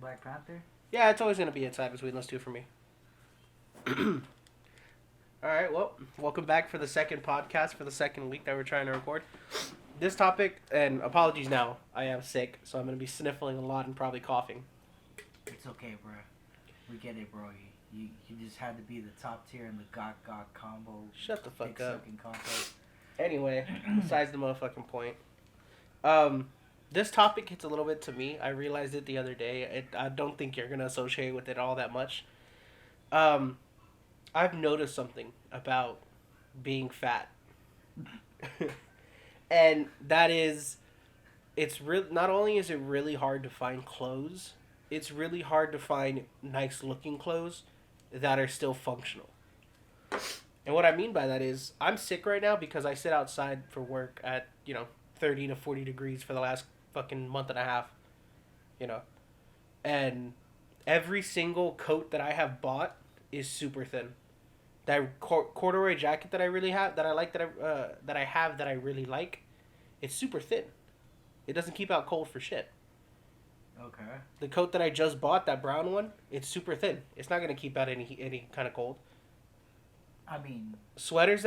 Black Panther? Yeah, it's always gonna be a tie between those two for me. All right, well, welcome back for the second podcast for the second week that we're trying to record. This topic, and apologies now, I am sick, so I'm gonna be sniffling a lot and probably coughing. It's okay, bro. We get it, bro. You just had to be the top tier in the Gok combo. Shut the fuck dick up. sucking contest. Anyway, besides the motherfucking point, this topic hits a little bit to me. I realized it the other day. I don't think you're gonna associate with it all that much. I've noticed something about being fat, and that is, it's real. Not only is it really hard to find clothes, it's really hard to find nice looking clothes that are still functional. And what I mean by that is, I'm sick right now because I sit outside for work at 30 to 40 degrees for the last fucking month and a half, and every single coat that I have bought is super thin. That corduroy jacket that I really have, that I really like, it's super thin. It doesn't keep out cold for shit. Okay. The coat that I just bought, that brown one, it's super thin. It's not gonna keep out any kind of cold. I mean, Sweaters,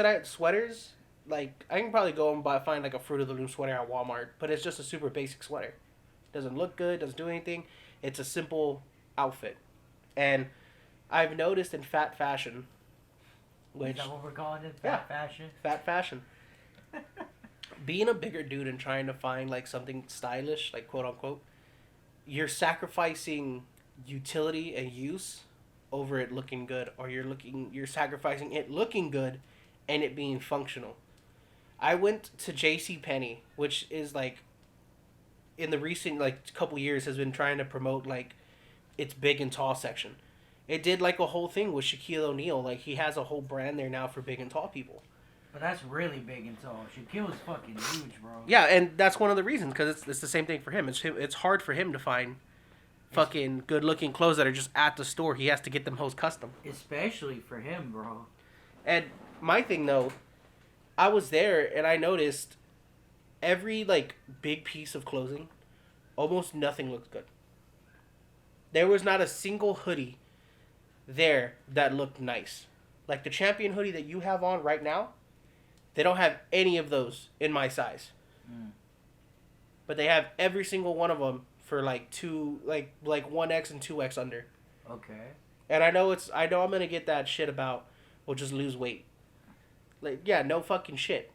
like, I can probably go and find like a Fruit of the Loom sweater at Walmart, but it's just a super basic sweater. Doesn't look good, doesn't do anything. It's a simple outfit. And I've noticed in fat fashion, is that what we're calling it? Fat fashion? Fat fashion. Being a bigger dude and trying to find like something stylish, like quote unquote, you're sacrificing utility and use over it looking good, or you're sacrificing it looking good and it being functional. I went to JCPenney, which is like in the recent like couple years has been trying to promote like its big and tall section. It did like a whole thing with Shaquille O'Neal. Like, he has a whole brand there now for big and tall people. But that's really big and tall. Shaquille's fucking huge, bro. Yeah, and that's one of the reasons, because it's the same thing for him. It's hard for him to find fucking good looking clothes that are just at the store. He has to get them hoes custom. Especially for him, bro. And my thing though, I was there and I noticed every like big piece of clothing, almost nothing looked good. There was not a single hoodie there that looked nice. Like the Champion hoodie that you have on right now, they don't have any of those in my size. But they have every single one of them for like 1X and 2X under. Okay. And I know I'm gonna get that shit about, well, just lose weight. Like, yeah, no fucking shit.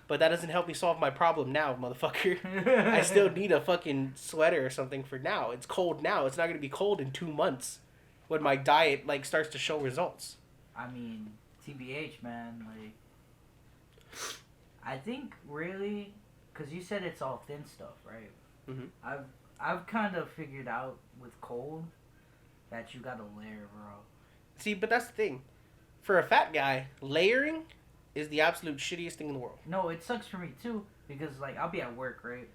But that doesn't help me solve my problem now, motherfucker. I still need a fucking sweater or something for now. It's cold now. It's not gonna be cold in 2 months when my diet like starts to show results. I mean, TBH, man, like, I think really, because you said it's all thin stuff, right? Mm-hmm. I've kind of figured out with cold that you gotta layer, bro. See, but that's the thing. For a fat guy, layering is the absolute shittiest thing in the world. No, it sucks for me too, because like I'll be at work, right?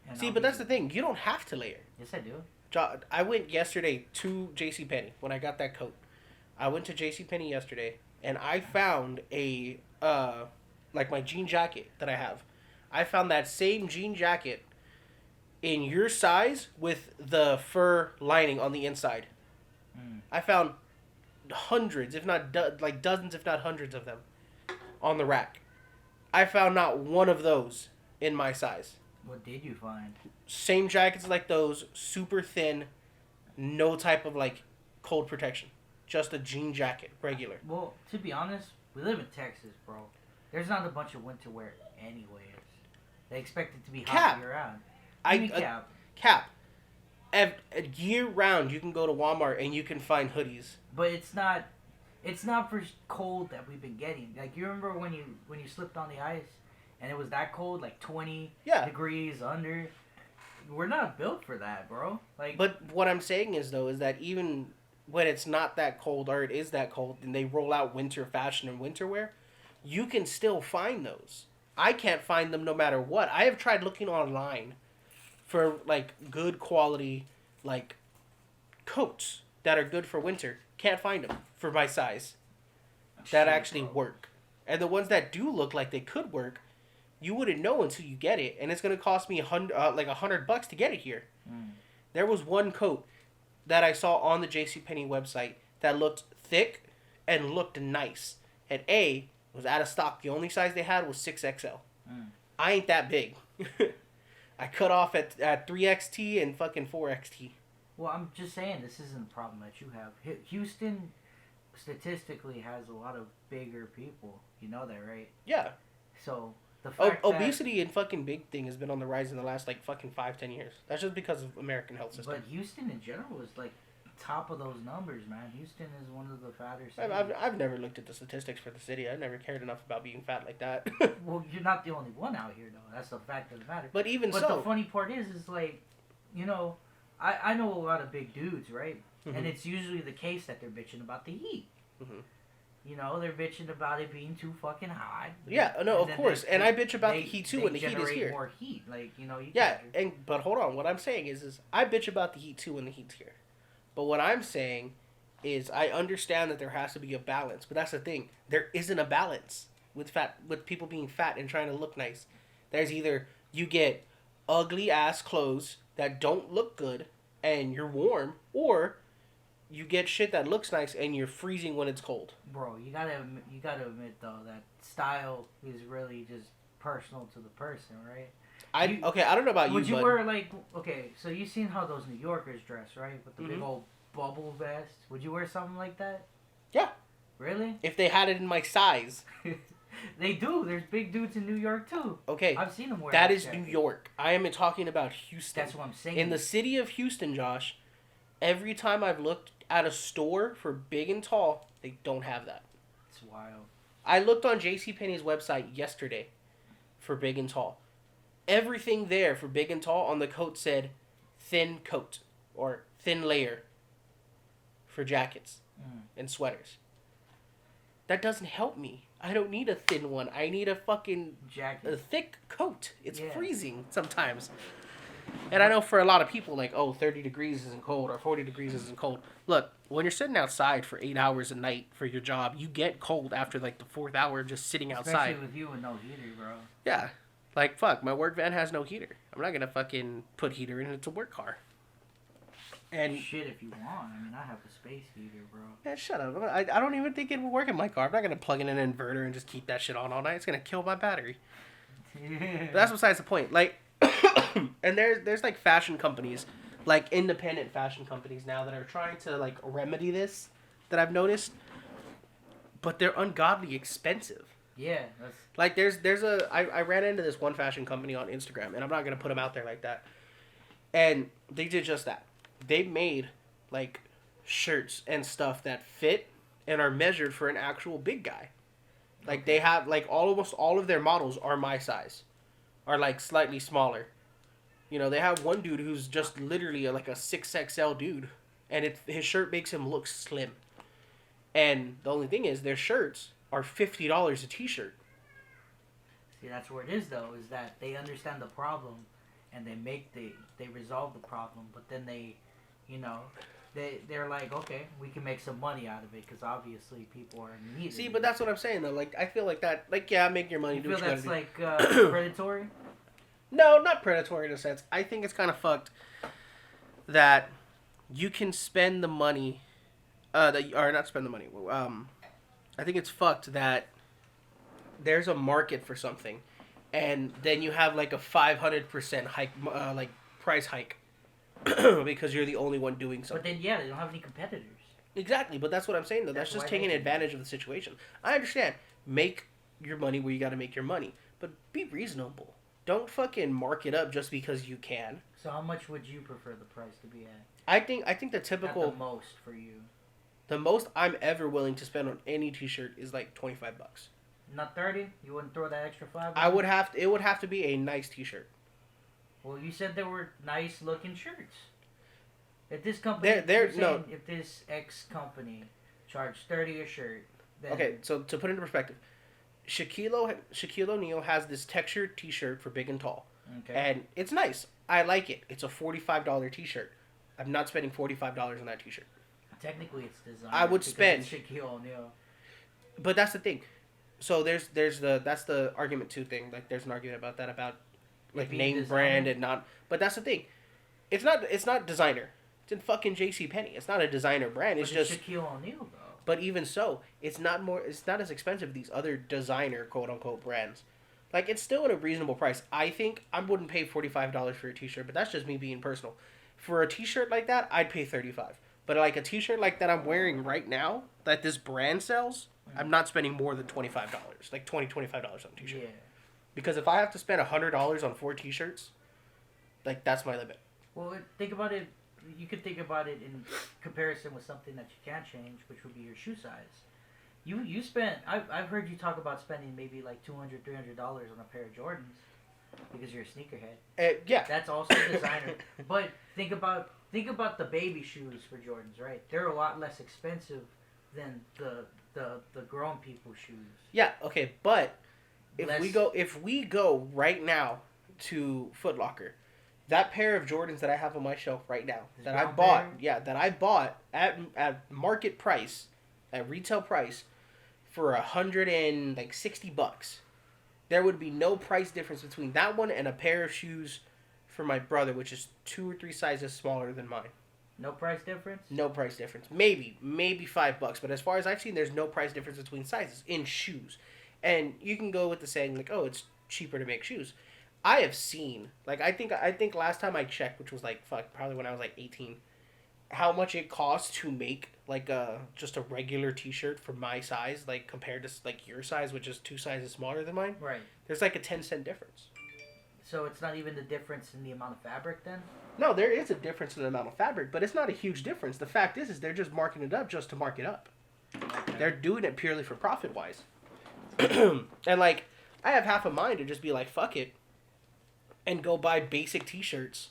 And See, but that's the thing. You don't have to layer. Yes, I do. I went yesterday to JCPenney when I got that coat. I went to JCPenney yesterday and I found a like my jean jacket that I have. I found that same jean jacket in your size with the fur lining on the inside. I found hundreds, if not dozens, if not hundreds of them on the rack. I found not one of those in my size. What did you find? Same jackets like those, super thin, no type of like cold protection. Just a jean jacket, regular. Well, to be honest, we live in Texas, bro. There's not a bunch of winter wear anyways. They expect it to be hot year round. Cap. Year round, you can go to Walmart and you can find hoodies. But it's not for cold that we've been getting. Like, you remember when you slipped on the ice and it was that cold, like 20 degrees under? We're not built for that, bro. Like, but what I'm saying is that even when it's not that cold or it is that cold and they roll out winter fashion and winter wear, you can still find those. I can't find them no matter what. I have tried looking online for like good quality like coats that are good for winter. Can't find them for my size that actually work. And the ones that do look like they could work, you wouldn't know until you get it, and it's gonna cost me $100 to get it here. There was one coat that I saw on the JCPenney website that looked thick and looked nice. And A, was out of stock. The only size they had was 6XL. I ain't that big. I cut off at 3XT and fucking 4XT. Well, I'm just saying, this isn't a problem that you have. Houston statistically has a lot of bigger people. You know that, right? Yeah. So, the fact obesity and fucking big thing has been on the rise in the last, like, fucking 5-10 years. That's just because of American health system. But Houston in general is, like, top of those numbers, man. Houston is one of the fatter cities. I've never looked at the statistics for the city. I never cared enough about being fat like that. Well, you're not the only one out here, though. That's the fact of the matter. But But the funny part is like, you know, I know a lot of big dudes, right? Mm-hmm. And it's usually the case that they're bitching about the heat. Mm-hmm. You know, they're bitching about it being too fucking hot. Yeah, no, of course. And I bitch about the heat too when the heat is here. More heat, like, you know. But hold on. What I'm saying is I bitch about the heat too when the heat's here. But what I'm saying is I understand that there has to be a balance. But that's the thing. There isn't a balance with people being fat and trying to look nice. There's either you get ugly ass clothes that don't look good and you're warm, or you get shit that looks nice and you're freezing when it's cold. Bro, you gotta admit though that style is really just personal to the person, right? I don't know about you. Would you wear so you seen how those New Yorkers dress, right? With the big old bubble vest. Would you wear something like that? Yeah. Really? If they had it in my size. They do. There's big dudes in New York too. Okay. I've seen them wear that. That is New York. I am talking about Houston. That's what I'm saying. In the city of Houston, Josh, every time I've looked at a store for big and tall, they don't have that. It's wild. I looked on JCPenney's website yesterday for big and tall. Everything there for big and tall on the coat said thin coat or thin layer for jackets and sweaters. That doesn't help me. I don't need a thin one. I need a fucking jacket. A thick coat. It's freezing sometimes. And I know for a lot of people, 30 degrees isn't cold or 40 degrees isn't cold. Look, when you're sitting outside for 8 hours a night for your job, you get cold after, the 4th hour of just sitting outside. Especially with you and no heater, bro. Yeah. Fuck, my work van has no heater. I'm not going to fucking put heater in it. It's a work car. And shit, if you want. I mean, I have a space heater, bro. Man, shut up. I don't even think it would work in my car. I'm not going to plug in an inverter and just keep that shit on all night. It's going to kill my battery. But that's besides the point. And there's fashion companies, independent fashion companies now that are trying to remedy this that I've noticed, but they're ungodly expensive. Yeah, that's I ran into this one fashion company on Instagram, and I'm not gonna put them out there like that. And they did just that. They made shirts and stuff that fit and are measured for an actual big guy. They have almost all of their models are my size, are slightly smaller. You know, they have one dude who's just literally a 6XL dude, and his shirt makes him look slim. And the only thing is, their shirts are $50 a t-shirt. See, that's where it is, though, is that they understand the problem, and they resolve the problem, but then they're like, okay, we can make some money out of it, because obviously people are in need. See, but that's what I'm saying, though. I feel like that, make your money, do what you gotta do. You feel that's, predatory? No, not predatory in a sense. I think it's kind of fucked that you can spend the money, not spend the money. I think it's fucked that there's a market for something, and then you have a 500% hike, price hike, because you're the only one doing something. But then they don't have any competitors. Exactly, but that's what I'm saying though. That's just taking advantage of the situation. I understand. Make your money where you got to make your money, but be reasonable. Don't fucking mark it up just because you can. So how much would you prefer the price to be at? I think the typical... At the most for you. The most I'm ever willing to spend on any t-shirt is $25. Not 30? You wouldn't throw that extra 5? It would have to be a nice t-shirt. Well, you said there were nice looking shirts. If this company... If this X company charged 30 a shirt, then... Okay, so to put it into perspective... Shaquille O'Neal has this textured t-shirt for big and tall. Okay. And it's nice. I like it. It's a $45 t-shirt. I'm not spending $45 on that t-shirt. Technically, it's designed. I would spend. Shaquille O'Neal. But that's the thing. So that's the argument too thing. There's an argument about that, about name brand and not. But that's the thing. It's not designer. It's in fucking JCPenney. It's not a designer brand. It's just Shaquille O'Neal though. But even so, it's not as expensive as these other designer quote unquote brands. Like, it's still at a reasonable price. I think I wouldn't pay $45 for a t-shirt, but that's just me being personal. For a t-shirt like that, I'd pay $35. But like a t-shirt like that I'm wearing right now, that this brand sells, I'm not spending more than $25. Like $25 on a t-shirt. Yeah. Because if I have to spend $100 on 4 t-shirts, like, that's my limit. Well, think about it. You could think about it in comparison with something that you can't change, which would be your shoe size. You spent. I've heard you talk about spending maybe like $200, $300 on a pair of Jordans because you're a sneakerhead. Yeah. That's also designer. But think about the baby shoes for Jordans, right? They're a lot less expensive than the grown people shoes. Yeah. Okay, but if we go right now to Foot Locker. That pair of Jordans that I have on my shelf right now, that I bought at market price, at retail price, for $160. There would be no price difference between that one and a pair of shoes for my brother, which is 2 or 3 sizes smaller than mine. No price difference? No price difference. Maybe $5, but as far as I've seen, there's no price difference between sizes in shoes. And you can go with the saying like, oh, it's cheaper to make shoes. I have seen, like, I think last time I checked, which was like, probably when I was like 18, how much it costs to make like just a regular t-shirt for my size, like compared to like your size, which is 2 sizes smaller than mine. Right. There's like a 10-cent difference. So it's not even the difference in the amount of fabric then? No, there is a difference in the amount of fabric, but it's not a huge difference. The fact is they're just marking it up just to mark it up. Okay. They're doing it purely for profit wise. And like, I have half a mind to just be like, fuck it. And go buy basic t-shirts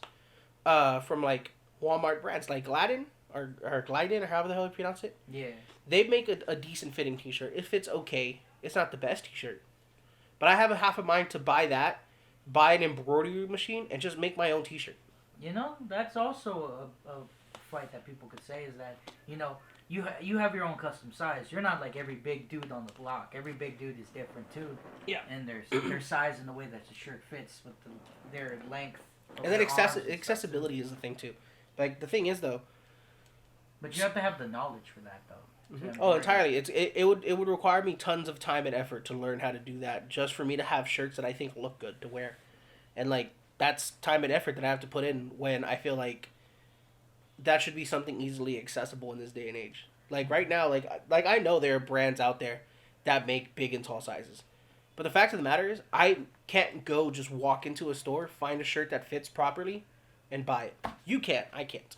from like Walmart brands like Gladden or Gliden or however the hell you pronounce it. Yeah. They make a decent fitting t-shirt. It fits okay. It's not the best t-shirt. But I have a half a mind to buy that, buy an embroidery machine, and just make my own t-shirt. You know, that's also a fight that people could say is that, you know, you have your own custom size. You're not like every big dude on the block. Every big dude is different too. Yeah. And their size and the way that the shirt fits with their length. And then accessibility is the thing too. Like, the thing is though. But you have to have the knowledge for that though. Mm-hmm. Oh, entirely. It would require me tons of time and effort to learn how to do that, just for me to have shirts that I think look good to wear. And like, that's time and effort that I have to put in when I feel like that should be something easily accessible in this day and age. Like right now, like I know there are brands out there that make big and tall sizes. But the fact of the matter is, I can't go just walk into a store, find a shirt that fits properly, and buy it. You can't. I can't.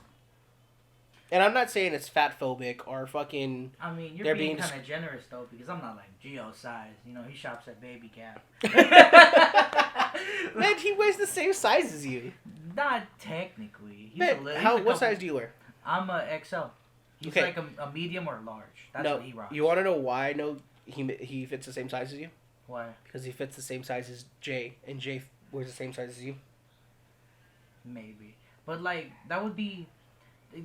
And I'm not saying it's fat phobic or fucking. I mean, you're being kind of generous though, because I'm not like Gio size. You know, he shops at Baby Cap. Man, he wears the same size as you. Not technically. Man, what size do you wear? I'm a XL. He's like a medium or large. That's what he rocks. You want to know why I know he fits the same size as you? Why? Because he fits the same size as Jay, and Jay wears the same size as you. Maybe. But like, that would be...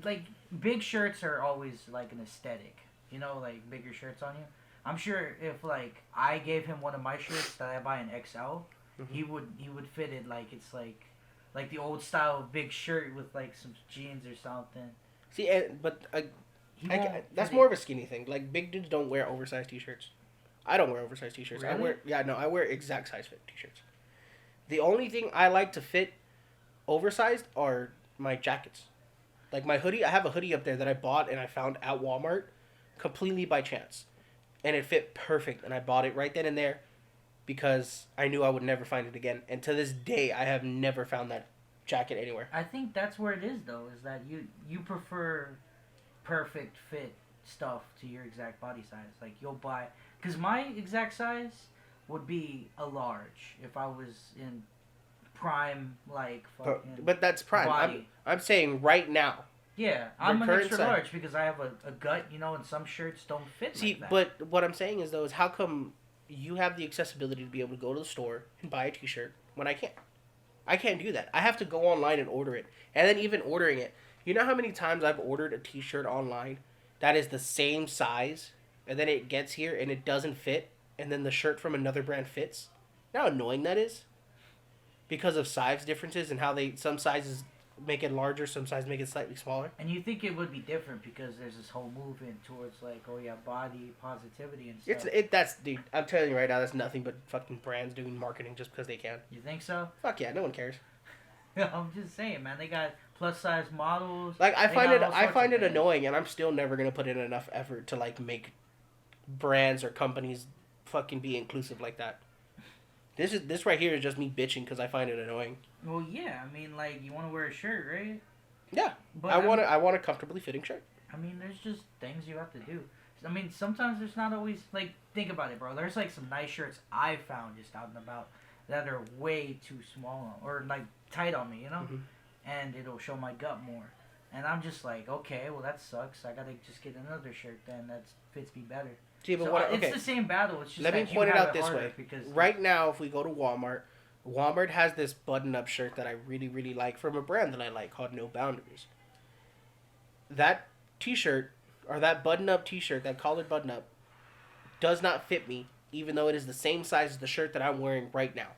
Like, big shirts are always like an aesthetic. You know, like bigger shirts on you. I'm sure if like I gave him one of my shirts that I buy an XL, mm-hmm. he would fit it like it's like the old style big shirt with like some jeans or something. See, but that's more of a skinny thing. Like, big dudes don't wear oversized t-shirts. I don't wear oversized t-shirts. Really? I wear exact size fit t-shirts. The only thing I like to fit oversized are my jackets. Like my hoodie, I have a hoodie up there that I bought and I found at Walmart completely by chance. And it fit perfect, and I bought it right then and there because I knew I would never find it again. And to this day, I have never found that jacket anywhere. I think that's where it is, though, is that you prefer perfect fit stuff to your exact body size. Like, you'll buy... Because my exact size would be a large if I was in prime, like, fucking But that's prime. body. I'm saying right now. Yeah, I'm an extra large because I have a gut, you know, and some shirts don't fit like that. But what I'm saying is, though, is how come you have the accessibility to be able to go to the store and buy a t-shirt when I can't? I can't do that. I have to go online and order it. And then even ordering it, you know how many times I've ordered a t-shirt online that is the same size, and then it gets here and it doesn't fit, and then the shirt from another brand fits? You know how annoying that is? Because of size differences and how some sizes make it larger, some size make it slightly smaller. And you think it would be different because there's this whole movement towards like, oh yeah, body positivity and stuff. That's dude. I'm telling you right now, that's nothing but fucking brands doing marketing just because they can. You think so? Fuck yeah, no one cares. I'm just saying, man. They got plus size models. Like I find it annoying, and I'm still never gonna put in enough effort to like make brands or companies fucking be inclusive like that. This right here is just me bitching because I find it annoying. Well, yeah. I mean, like you want to wear a shirt, right? Yeah, but I want a comfortably fitting shirt. I mean, there's just things you have to do. I mean, sometimes there's not always like think about it, bro. There's like some nice shirts I found just out and about that are way too small or like tight on me, you know, and it'll show my gut more. And I'm just like, okay, well that sucks. I gotta just get another shirt then that fits me better. See, but so it's the same battle. It's just let me point it out this way. Because right now, if we go to Walmart, Walmart has this button-up shirt that I really, really like from a brand that I like called No Boundaries. That T-shirt, or that button-up T-shirt, that collared button-up, does not fit me, even though it is the same size as the shirt that I'm wearing right now.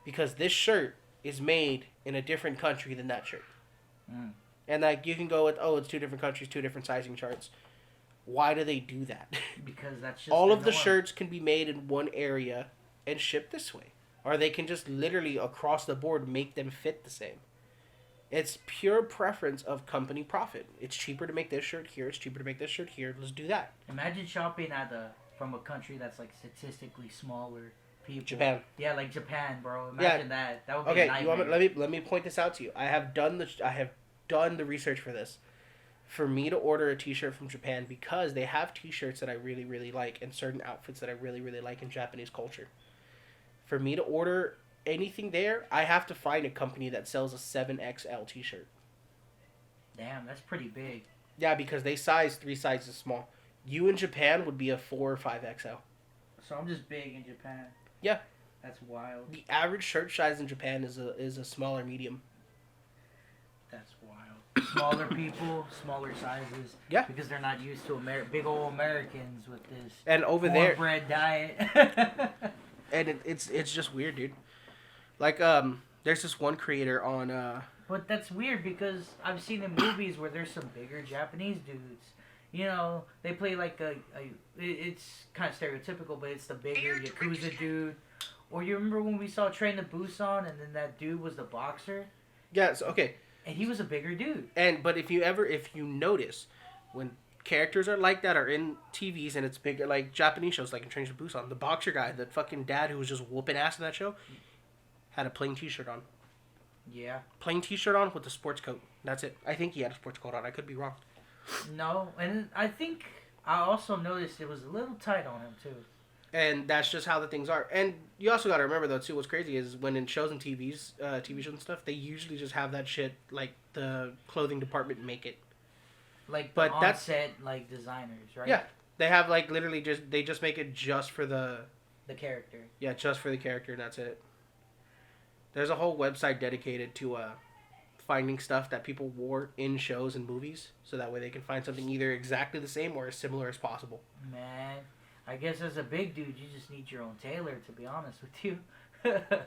Because this shirt is made in a different country than that shirt. And like you can go with, oh, it's two different countries, two different sizing charts. Why do they do that? Because that's just all of the shirts can be made in one area and shipped this way. Or they can just literally across the board make them fit the same. It's pure preference of company profit. It's cheaper to make this shirt here. It's cheaper to make this shirt here. Let's do that. Imagine shopping from a country that's like statistically smaller people. Japan. Yeah, like Japan, bro. Imagine that. That would be okay. a nightmare. Let me point this out to you. I have done the research for this. For me to order a T-shirt from Japan because they have T-shirts that I really, really like and certain outfits that I really, really like in Japanese culture. For me to order anything there, I have to find a company that sells a 7XL T-shirt. Damn, that's pretty big. Yeah, because they size 3 sizes small. You in Japan would be a 4 or 5XL. So I'm just big in Japan. Yeah. That's wild. The average shirt size in Japan is a smaller medium. That's wild. Smaller people, smaller sizes. Yeah. Because they're not used to big old Americans with this and over there bread diet. And it's just weird, dude. Like there's this one creator on But that's weird because I've seen in movies where there's some bigger Japanese dudes. You know, they play like it's kind of stereotypical, but it's the bigger Yakuza dude. Or you remember when we saw Train to Busan and then that dude was the boxer? Yes, okay. And he was a bigger dude. But if you notice, when characters are like that are in TVs and it's bigger, like Japanese shows, like in Train to Busan, the boxer guy, the fucking dad who was just whooping ass in that show, had a plain T-shirt on. Yeah. Plain T-shirt on with a sports coat. That's it. I think he had a sports coat on. I could be wrong. No, and I think I also noticed it was a little tight on him too. And that's just how the things are. And you also got to remember, though, too, what's crazy is when in shows and TV shows and stuff, they usually just have that shit, like, the clothing department make it. Like, but that's set like, designers, right? Yeah. They have, like, literally they just make it just for the character. Yeah, just for the character, and that's it. There's a whole website dedicated to finding stuff that people wore in shows and movies, so that way they can find something either exactly the same or as similar as possible. Man. I guess as a big dude, you just need your own tailor, to be honest with you.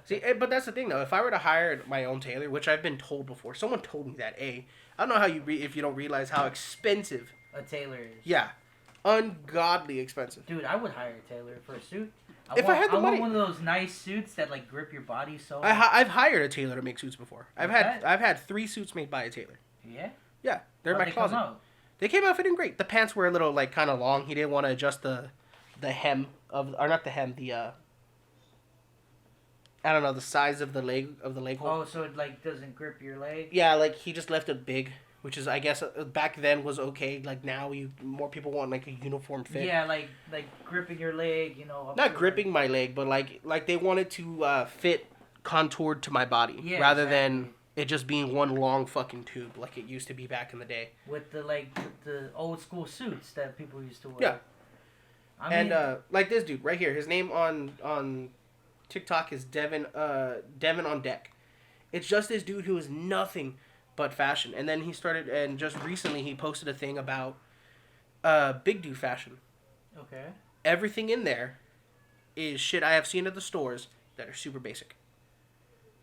See, but that's the thing, though. If I were to hire my own tailor, which I've been told before, someone told me that, I don't know how if you don't realize how expensive a tailor is. Yeah. Ungodly expensive. Dude, I would hire a tailor for a suit. I had the money. I want one of those nice suits that, like, grip your body so... I've hired a tailor to make suits before. I've had 3 suits made by a tailor. Yeah? Yeah. They're in my closet. They came out fitting great. The pants were a little, like, kind of long. He didn't want to adjust the hem of, or not the hem, I don't know, the size of the leg hole. Oh, so it like doesn't grip your leg? Yeah, like he just left it big, which is I guess back then was okay. Like now more people want like a uniform fit. Yeah, like gripping your leg, you know. Not gripping my leg, but like they wanted to fit contoured to my body rather than it just being one long fucking tube like it used to be back in the day. With the the old school suits that people used to wear. Yeah. And like this dude right here, his name on TikTok is Devin on Deck. It's just this dude who is nothing but fashion. And then he started, and just recently he posted a thing about big dude fashion. Okay. Everything in there is shit I have seen at the stores that are super basic.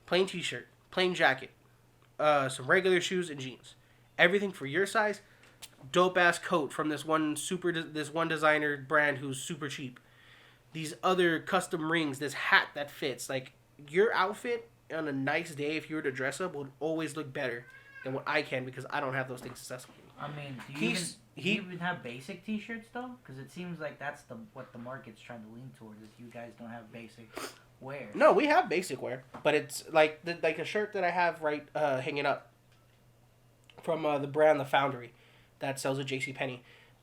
Plain t-shirt, plain jacket, some regular shoes, and jeans. Everything for your size. Dope ass coat from this one designer brand who's super cheap. These other custom rings, this hat that fits. Like, your outfit on a nice day, if you were to dress up, would always look better than what I can because I don't have those things accessible. I mean, do you even have basic T-shirts though? Because it seems like that's what the market's trying to lean towards. Is you guys don't have basic wear. No, we have basic wear, but it's like a shirt that I have right hanging up from the brand The Foundry that sells at JCPenney.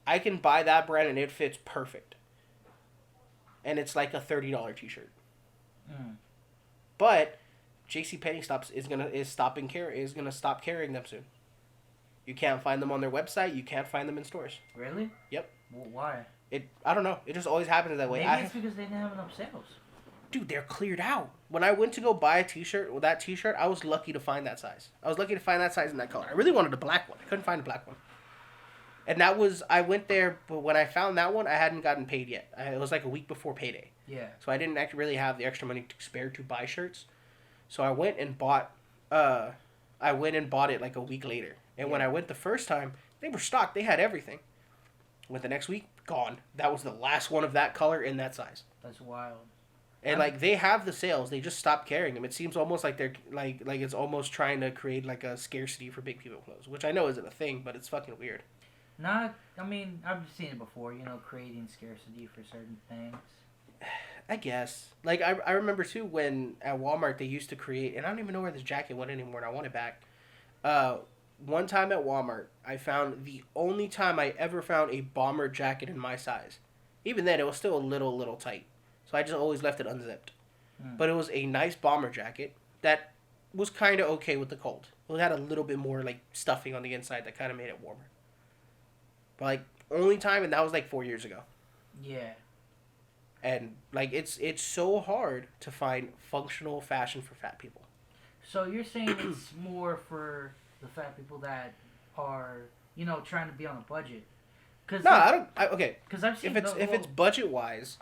I can buy that brand and it fits perfect. And it's like a $30 T-shirt. Mm. But JCPenney is gonna stop carrying them soon. You can't find them on their website. You can't find them in stores. Really? Yep. Well, why? I don't know. It just always happens that way. Maybe it's because they didn't have enough sales. Dude, they're cleared out. When I went to go buy a T-shirt with that T-shirt, I was lucky to find that size. I was lucky to find that size in that color. I really wanted a black one. I couldn't find a black one. And I went there, but when I found that one, I hadn't gotten paid yet. It was like a week before payday. Yeah. So I didn't actually really have the extra money to spare to buy shirts. So I went and bought it like a week later. And when I went the first time, they were stocked. They had everything. Went the next week, gone. That was the last one of that color in that size. That's wild. And like they have the sales, they just stopped carrying them. It seems almost like they're like it's almost trying to create like a scarcity for big people clothes, which I know isn't a thing, but it's fucking weird. I mean, I've seen it before. Creating scarcity for certain things. I guess. Like I remember too when at Walmart they used to create, and I don't even know where this jacket went anymore, and I want it back. One time at Walmart, I found the only time I ever found a bomber jacket in my size. Even then, it was still a little tight. So I just always left it unzipped. Mm. But it was a nice bomber jacket that was kind of okay with the cold. It had a little bit more like stuffing on the inside that kind of made it warmer. But like only time, and that was like 4 years ago. Yeah. And like it's so hard to find functional fashion for fat people. So you're saying it's more for the fat people that are trying to be on a budget? Okay. Because I've seen if it's budget wise.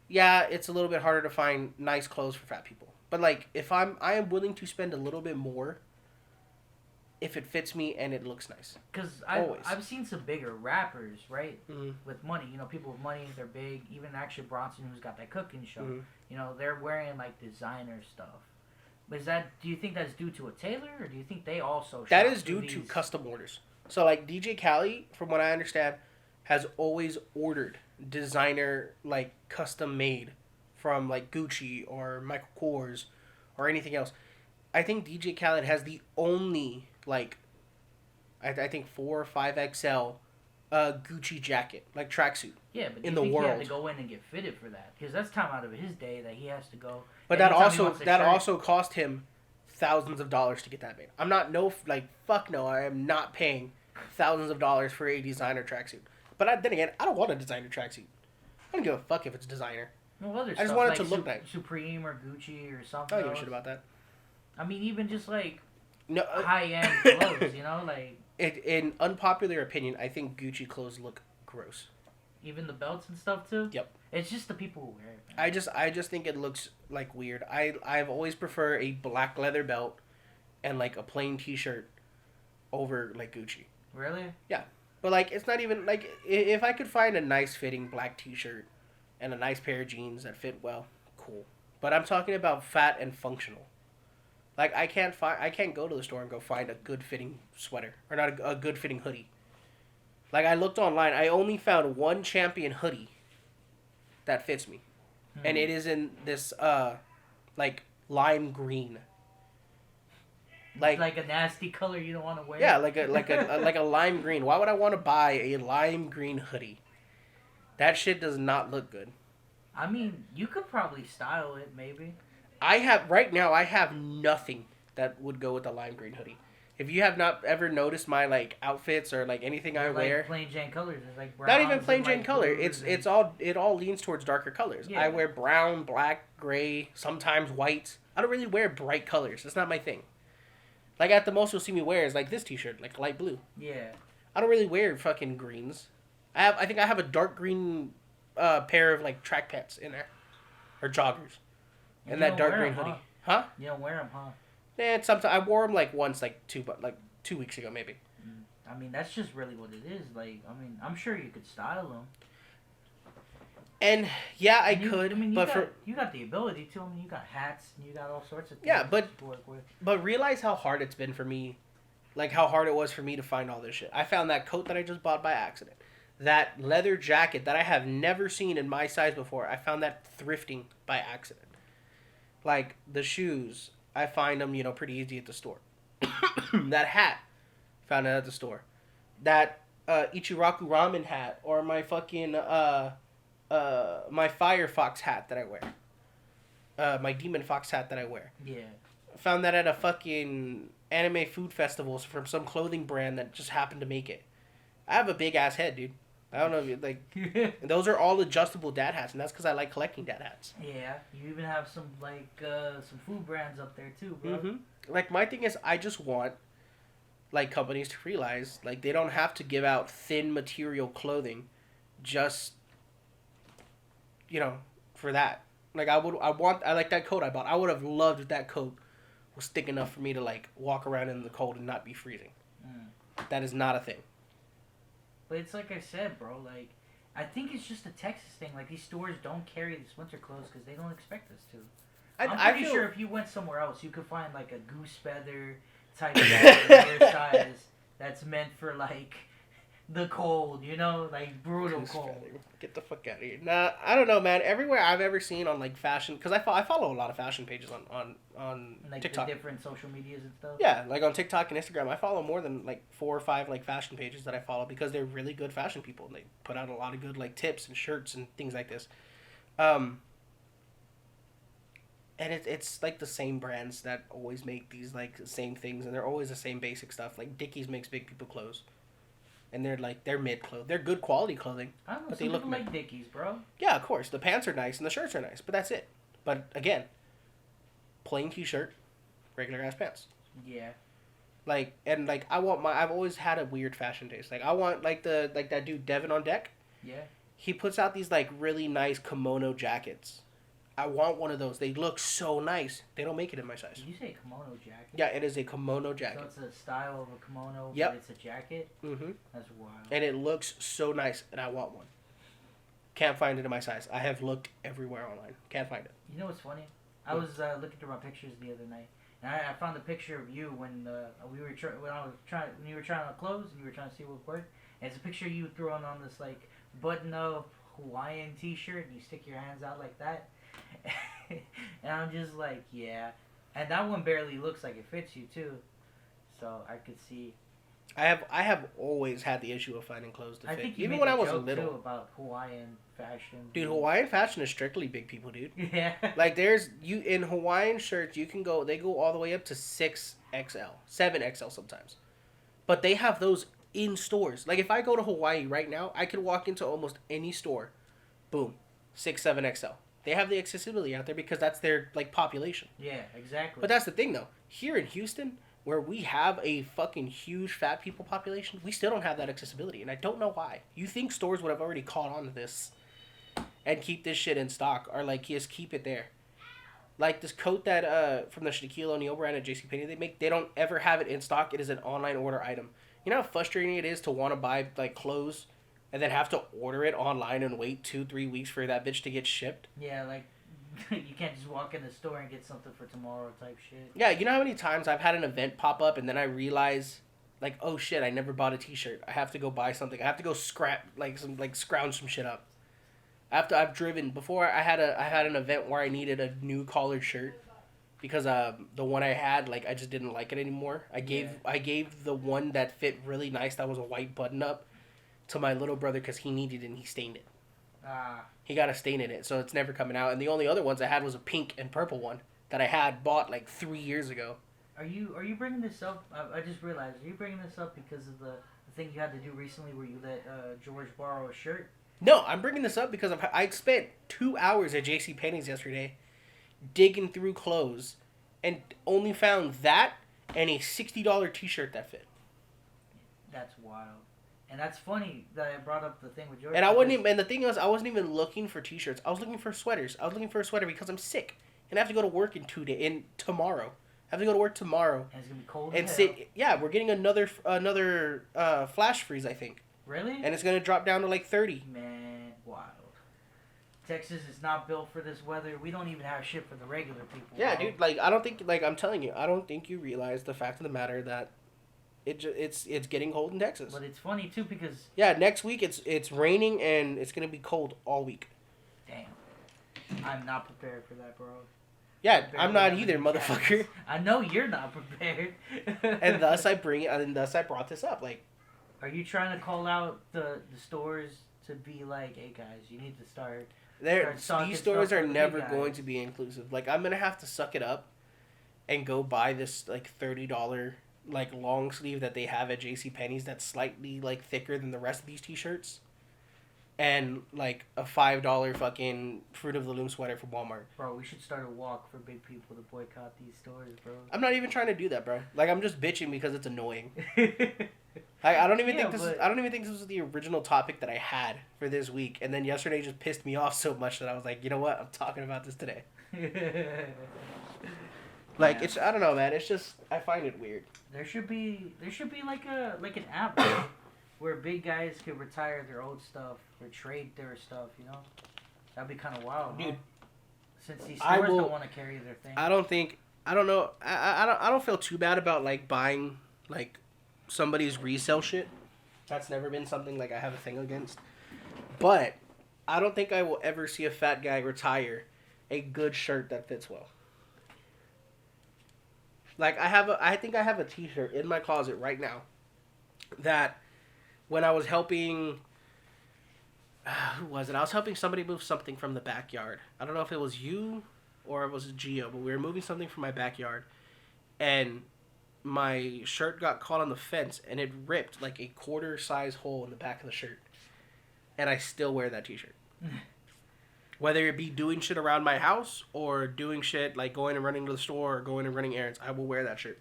Yeah, it's a little bit harder to find nice clothes for fat people. But like, if I am willing to spend a little bit more if it fits me and it looks nice. Because I've seen some bigger rappers, right? Mm-hmm. With money, people with money, they're big. Even Action Bronson, who's got that cooking show, mm-hmm. They're wearing like designer stuff. But do you think that's due to a tailor, or do you think they also? That is due to custom orders. So like DJ Khaled, from what I understand, has always ordered designer, like custom made from like Gucci or Michael Kors or anything else. I think DJ Khaled has the only like I think 4 or 5XL Gucci jacket, like tracksuit. Yeah, but in the world, he had to go in and get fitted for that because that's time out of his day that he has to go. But that also cost him thousands of dollars to get that made. Fuck no, I am not paying thousands of dollars for a designer tracksuit. But then again, I don't want a designer tracksuit. I don't give a fuck if it's designer. Well, I just want it to look nice. Supreme or Gucci or something. I don't give a shit about that. I mean, even just like high-end clothes, like. In unpopular opinion, I think Gucci clothes look gross. Even the belts and stuff too. Yep. It's just the people who wear it. Man. I just think it looks like weird. I've always preferred a black leather belt and like a plain T-shirt over like Gucci. Really? Yeah. But, like, it's not even, like, if I could find a nice fitting black T-shirt and a nice pair of jeans that fit well, cool. But I'm talking about fat and functional. Like, I can't go to the store and go find a good fitting sweater. Or not a good fitting hoodie. Like, I looked online. I only found one Champion hoodie that fits me. Mm-hmm. And it is in this, like, lime green. Like a nasty color you don't want to wear. Yeah, like a lime green. Why would I want to buy a lime green hoodie? That shit does not look good. I mean, you could probably style it, maybe. I have nothing that would go with a lime green hoodie. If you have not ever noticed my like outfits or like anything I wear, plain Jane colors. It's like not even plain Jane color. It all leans towards darker colors. Yeah. I wear brown, black, gray, sometimes white. I don't really wear bright colors. That's not my thing. Like, at the most you'll see me wear is, like, this T-shirt, like, light blue. Yeah. I don't really wear fucking greens. I think I have a dark green pair of, like, track pants in there. Or joggers. And that dark green hoodie. Huh? You don't wear them, huh? And sometimes I wore them like once, like 2 weeks ago, maybe. I mean, that's just really what it is. Like, I mean, I'm sure you could style them. And yeah, I could. I mean, but you got the ability to. I mean, you got hats and you got all sorts of things. Yeah, but to work with. But realize how hard it's been for me, like how hard it was for me to find all this shit. I found that coat that I just bought by accident, that leather jacket that I have never seen in my size before. I found that thrifting by accident. Like the shoes, I find them pretty easy at the store. That hat, found it at the store. That Ichiraku ramen hat or my fucking my Firefox hat that I wear. My Demon Fox hat that I wear. Yeah. Found that at a fucking anime food festival from some clothing brand that just happened to make it. I have a big ass head, dude. I don't know if you like. Those are all adjustable dad hats, and that's because I like collecting dad hats. Yeah, you even have some some food brands up there too, bro. Mm-hmm. Like my thing is, I just want like companies to realize like they don't have to give out thin material clothing, just for that. Like I like that coat I bought. I would have loved if that coat was thick enough for me to like walk around in the cold and not be freezing. That is not a thing. But it's like I said, bro. Like, I think it's just a Texas thing. Like, these stores don't carry this winter clothes because they don't expect us to. I'm pretty sure if you went somewhere else, you could find like a goose feather type of your size that's meant for like the cold, like brutal goose cold. Feather. Get the fuck out of here. Nah, I don't know, man. Everywhere I've ever seen on like fashion, because I follow a lot of fashion pages on like TikTok. The different social medias and stuff. Yeah, like on TikTok and Instagram, I follow more than like 4 or 5 like fashion pages that I follow because they're really good fashion people. And they put out a lot of good like tips and shirts and things like this. And it's like the same brands that always make these like same things, and they're always the same basic stuff. Like Dickies makes big people clothes. And they're mid clothes. They're good quality clothing. I don't know, but they look like Dickies, bro. Yeah, of course. The pants are nice and the shirts are nice, but that's it. But again, plain t-shirt, regular ass pants. Yeah. I've always had a weird fashion taste. Like I want like that dude Devin on Deck. Yeah. He puts out these like really nice kimono jackets. I want one of those. They look so nice. They don't make it in my size. Did you say kimono jacket? Yeah, it is a kimono jacket. So it's a style of a kimono, yep. But it's a jacket? Mm-hmm. That's wild. And it looks so nice, and I want one. Can't find it in my size. I have looked everywhere online. Can't find it. You know what's funny? I was looking through my pictures the other night, and I found a picture of you when you were trying on clothes and you were trying to see what worked. And it's a picture of you throwing on this like button-up Hawaiian T-shirt, and you stick your hands out like that. And I'm just like, yeah. And that one barely looks like it fits you too. So I could see. I have always had the issue of finding clothes to fit. I think you even made when a I was joke little too about Hawaiian fashion. Dude, Hawaiian fashion is strictly big people, dude. Yeah. Like in Hawaiian shirts, they go all the way up to 6XL, 7XL sometimes. But they have those in stores. Like if I go to Hawaii right now, I could walk into almost any store. Boom. 6, 7XL. They have the accessibility out there because that's their like population. Yeah, exactly. But that's the thing though. Here in Houston, where we have a fucking huge fat people population, we still don't have that accessibility, and I don't know why. You think stores would have already caught on to this and keep this shit in stock, or like just keep it there. Like this coat that from the Shaquille O'Neal brand at JCPenney they don't ever have it in stock. It is an online order item. You know how frustrating it is to want to buy like clothes and then have to order it online and wait 2-3 weeks for that bitch to get shipped? Yeah, like you can't just walk in the store and get something for tomorrow type shit. Yeah, you know how many times I've had an event pop up and then I realize, like, oh shit, I never bought a t-shirt. I have to go buy something. I have to go scrounge some shit up. I've driven before. I had an event where I needed a new collared shirt because the one I had, like, I just didn't like it anymore. I gave the one that fit really nice, that was a white button up, to my little brother because he needed it and he stained it. He got a stain in it, so it's never coming out. And the only other ones I had was a pink and purple one that I had bought like 3 years ago. Are you bringing this up? I just realized. Are you bringing this up because of the thing you had to do recently where you let George borrow a shirt? No, I'm bringing this up because I spent 2 hours at JCPenney's yesterday digging through clothes and only found that and a $60 t-shirt that fit. That's wild. And that's funny that I brought up the thing with George. And and the thing is, I wasn't even looking for t-shirts. I was looking for sweaters. I was looking for a sweater because I'm sick and I have to go to work in tomorrow. I have to go to work tomorrow. And it's gonna be cold. And sit. Yeah, we're getting another flash freeze, I think. Really? And it's gonna drop down to like 30. Man, wild. Texas is not built for this weather. We don't even have shit for the regular people. Yeah, dude. Like, I don't think. Like, I'm telling you, I don't think you realize the fact of the matter that it's getting cold in Texas. But it's funny too because. Yeah, next week it's raining and it's gonna be cold all week. Damn. I'm not prepared for that, bro. Yeah, I'm not either, motherfucker. I know you're not prepared. and thus I brought this up. Like, are you trying to call out the stores to be like, hey guys, you need to start. These stores are never going to be inclusive. Like, I'm gonna have to suck it up, and go buy this like $30 like long sleeve that they have at JCPenney's that's slightly like thicker than the rest of these t-shirts. And like a $5 fucking Fruit of the Loom sweater from Walmart. Bro, we should start a walk for big people to boycott these stores, bro. I'm not even trying to do that, bro. Like, I'm just bitching because it's annoying. I don't even think this was the original topic that I had for this week. And then yesterday just pissed me off so much that I was like, you know what? I'm talking about this today. Like, it's, I don't know, man. It's just, I find it weird. There should be like an app where big guys could retire their old stuff or trade their stuff, you know? That'd be kind of wild, dude. Huh? Since these stores don't want to carry their thing. I don't know. I don't feel too bad about like buying like somebody's resale shit. That's never been something like I have a thing against. But I don't think I will ever see a fat guy retire a good shirt that fits well. Like, I think I have a t-shirt in my closet right now that when I was helping, who was it? I was helping somebody move something from the backyard. I don't know if it was you or it was Gio, but we were moving something from my backyard, and my shirt got caught on the fence, and it ripped like a quarter-size hole in the back of the shirt, and I still wear that t-shirt. Whether it be doing shit around my house or doing shit like going and running to the store or going and running errands, I will wear that shirt.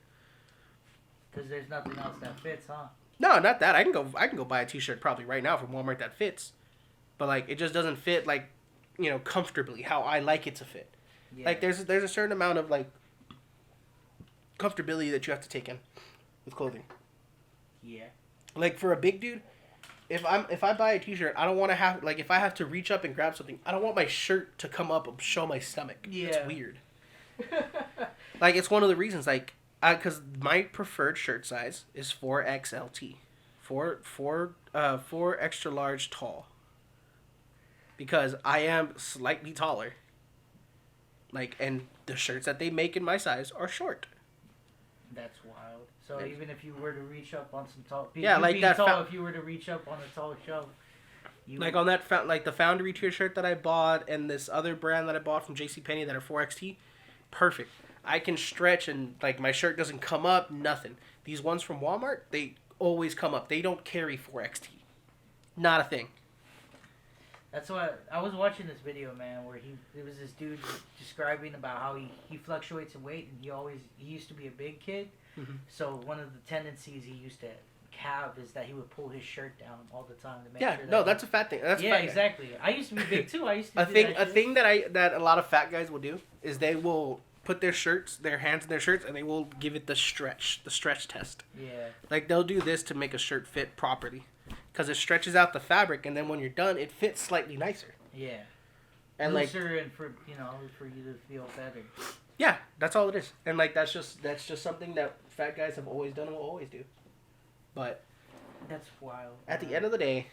Because there's nothing else that fits, huh? No, not that. I can go buy a t-shirt probably right now from Walmart that fits. But like, it just doesn't fit like, you know, comfortably how I like it to fit. Yeah. Like, there's a certain amount of like comfortability that you have to take in with clothing. Yeah. Like, for a big dude, if I buy a t-shirt, I don't want to have, like, if I have to reach up and grab something, I don't want my shirt to come up and show my stomach. Yeah. It's weird. Like, it's one of the reasons, like, because my preferred shirt size is 4XLT. 4 extra large tall. Because I am slightly taller. Like, and the shirts that they make in my size are short. That's wild. So even if you were to reach up on some tall, yeah, like that. If you were to reach up on a tall shelf, like on that, like the Foundry t-shirt that I bought, and this other brand that I bought from JCPenney that are 4XT, perfect. I can stretch and like my shirt doesn't come up, nothing. These ones from Walmart, they always come up. They don't carry 4XT, not a thing. That's why I was watching this video, man, where it was this dude describing about how he fluctuates in weight, and he used to be a big kid. Mm-hmm. So one of the tendencies he used to have is that he would pull his shirt down all the time to make sure that that's a fat thing. That's yeah, exactly. I used to be big too. I used to a thing that a lot of fat guys will do is they will put their hands in their shirts, and they will give it the stretch test. Yeah. Like, they'll do this to make a shirt fit properly, because it stretches out the fabric, and then when you're done, it fits slightly nicer. Yeah. And looser, and for you to feel better. Yeah, that's all it is. And like that's just something that fat guys have always done and will always do. But that's wild. At the end of the day,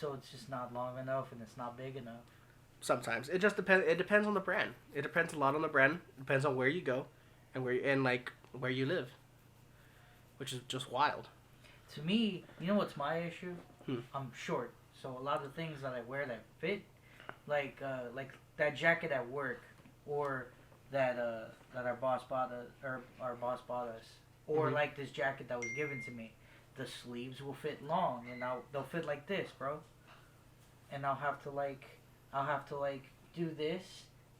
so it's just not long enough and it's not big enough. Sometimes it just depends. It depends on the brand. It depends a lot on the brand. It depends on where you go, and where you live, which is just wild. To me, you know what's my issue? I'm short, so a lot of the things that I wear that fit, like that jacket at work, or that our boss bought us, or mm-hmm. like this jacket that was given to me, the sleeves will fit long, and they'll fit like this, bro. And I'll have to do this,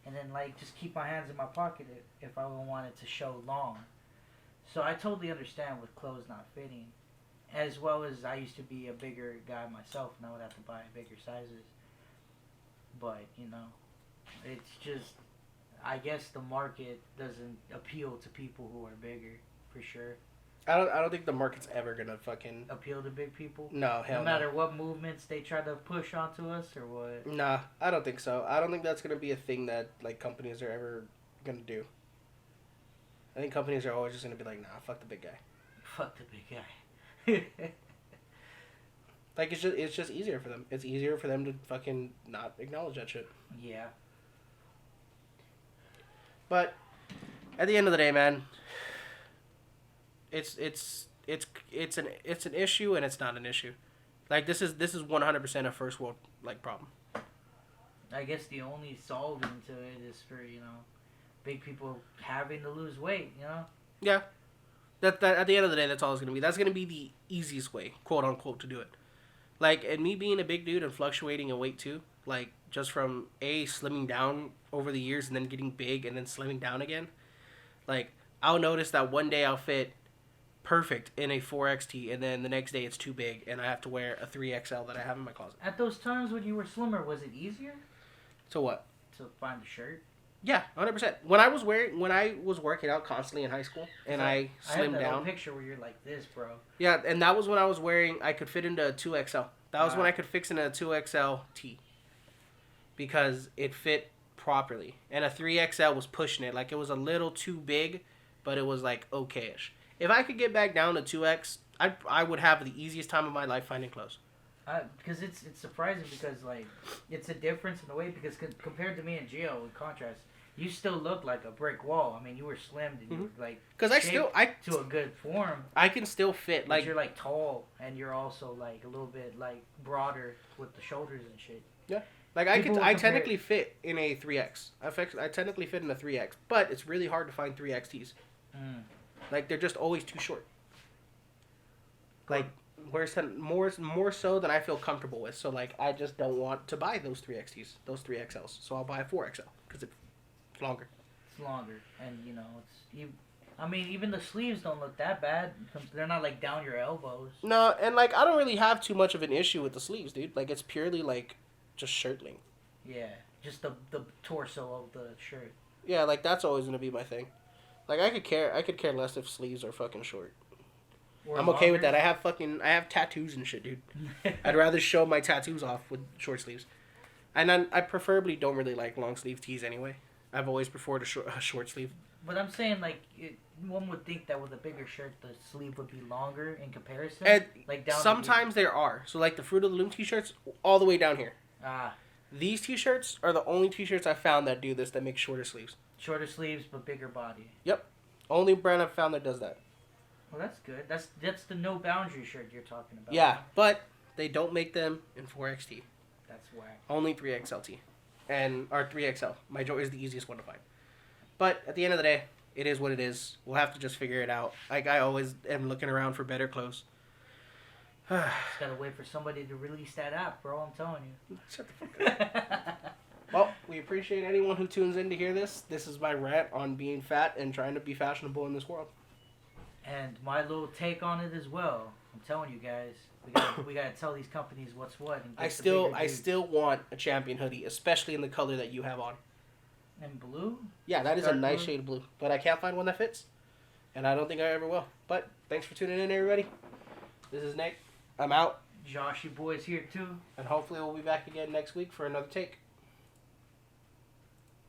and then like just keep my hands in my pocket if I want it to show long. So I totally understand with clothes not fitting, as well as I used to be a bigger guy myself, and I would have to buy bigger sizes. But it's just I guess the market doesn't appeal to people who are bigger, for sure. I don't think the market's ever gonna fucking appeal to big people. No, hell no matter what movements they try to push onto us or what. Nah, I don't think so. I don't think that's gonna be a thing that like companies are ever gonna do. I think companies are always just gonna be like, nah, fuck the big guy. Fuck the big guy. Like it's just easier for them. It's easier for them to fucking not acknowledge that shit. Yeah. But at the end of the day, man, it's an issue and it's not an issue. Like this is 100% a first world like problem. I guess the only solving to it is for, big people having to lose weight, Yeah. That at the end of the day, that's all it's gonna be. That's gonna be the easiest way, quote unquote, to do it. Like, and me being a big dude and fluctuating in weight too, like just from slimming down over the years and then getting big and then slimming down again. Like, I'll notice that one day I'll fit perfect in a 4XT and then the next day it's too big and I have to wear a 3XL that I have in my closet. At those times when you were slimmer, was it easier? To what? To find a shirt? Yeah, 100%. When I was working out constantly in high school and I slimmed down. I have that picture where you're like this, bro. Yeah, and that was when I could fit into a 2XL. That was when I could fix into a 2XL T. Because it fit properly. And a 3XL was pushing it. Like, it was a little too big, but it was, like, okay-ish. If I could get back down to 2X, I would have the easiest time of my life finding clothes. Because it's surprising because, like, it's a difference in the weight. Because compared to me and Gio, in contrast, you still look like a brick wall. I mean, you were slimmed and you were, like, because to a good form. I can still fit, like... But you're, like, tall, and you're also, like, a little bit, like, broader with the shoulders and shit. Yeah. Like, I technically fit in a 3X. I technically fit in a 3X, but it's really hard to find 3XTs. Like, they're just always too short. Like, more so than I feel comfortable with. So, like, I just don't want to buy those 3XTs, those 3XLs. So I'll buy a 4XL, because it's longer. It's longer, and, I mean, even the sleeves don't look that bad. They're not, like, down your elbows. No, and, like, I don't really have too much of an issue with the sleeves, dude. Like, it's purely, like, just shirt length. Yeah, just the torso of the shirt. Yeah, like, that's always going to be my thing. Like, I could care less if sleeves are fucking short. I'm okay with that. I have tattoos and shit, dude. I'd rather show my tattoos off with short sleeves. And I preferably don't really like long sleeve tees anyway. I've always preferred a short sleeve. But I'm saying, like, one would think that with a bigger shirt, the sleeve would be longer in comparison. And like down sometimes there are. So, like, the Fruit of the Loom t-shirts, all the way down here. Ah. These t-shirts are the only t-shirts I found that do this, that make shorter sleeves. Shorter sleeves, but bigger body. Yep. Only brand I've found that does that. Well, that's good. That's the no boundary shirt you're talking about. Yeah, but they don't make them in 4XT. That's whack. Only 3XLT. Or 3XL. My Joe is the easiest one to find. But at the end of the day, it is what it is. We'll have to just figure it out. Like, I always am looking around for better clothes. Just gotta wait for somebody to release that app, bro. I'm telling you. Shut the fuck up. Well, we appreciate anyone who tunes in to hear this. This is my rant on being fat and trying to be fashionable in this world. And my little take on it as well. I'm telling you guys, we gotta tell these companies what's what. And I still want a Champion hoodie, especially in the color that you have on. In blue? Yeah, that is a nice shade of blue. But I can't find one that fits. And I don't think I ever will. But thanks for tuning in, everybody. This is Nate. I'm out. Josh, you boys here too. And hopefully we'll be back again next week for another take.